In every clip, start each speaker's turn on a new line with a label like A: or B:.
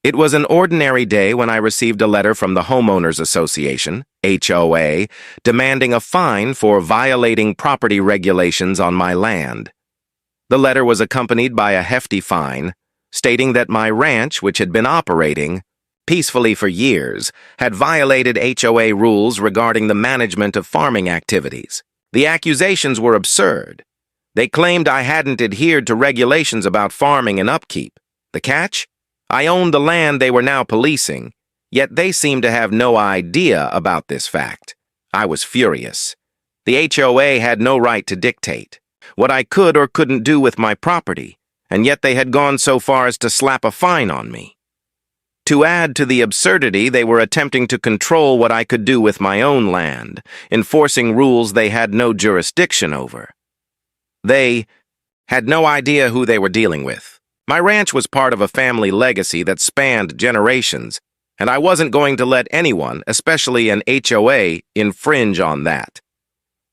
A: It was an ordinary day when I received a letter from the Homeowners Association, HOA, demanding a fine for violating property regulations on my land. The letter was accompanied by a hefty fine, stating that my ranch, which had been operating peacefully for years, had violated HOA rules regarding the management of farming activities. The accusations were absurd. They claimed I hadn't adhered to regulations about farming and upkeep. The catch? I owned the land they were now policing, yet they seemed to have no idea about this fact. I was furious. The HOA had no right to dictate what I could or couldn't do with my property, and yet they had gone so far as to slap a fine on me. To add to the absurdity, they were attempting to control what I could do with my own land, enforcing rules they had no jurisdiction over. They had no idea who they were dealing with. My ranch was part of a family legacy that spanned generations, and I wasn't going to let anyone, especially an HOA, infringe on that.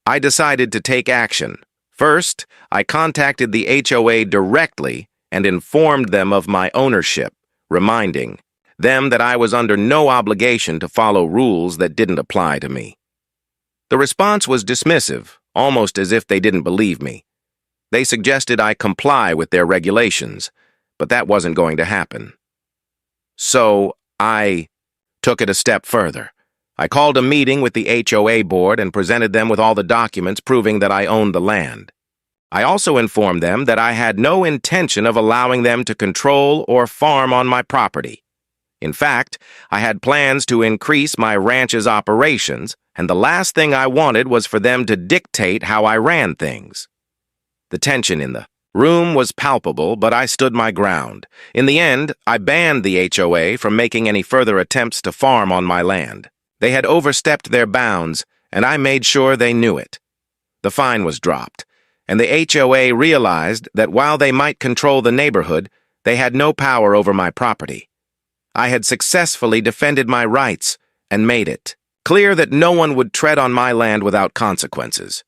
A: I decided to take action. First, I contacted the HOA directly and informed them of my ownership, reminding them that I was under no obligation to follow rules that didn't apply to me. The response was dismissive, almost as if they didn't believe me. They suggested I comply with their regulations, but that wasn't going to happen. So I took it a step further. I called a meeting with the HOA board and presented them with all the documents proving that I owned the land. I also informed them that I had no intention of allowing them to control or farm on my property. In fact, I had plans to increase my ranch's operations, and the last thing I wanted was for them to dictate how I ran things. The tension in the room was palpable, but I stood my ground. In the end, I banned the HOA from making any further attempts to farm on my land. They had overstepped their bounds, and I made sure they knew it. The fine was dropped, and the HOA realized that while they might control the neighborhood, they had no power over my property. I had successfully defended my rights and made it clear that no one would tread on my land without consequences.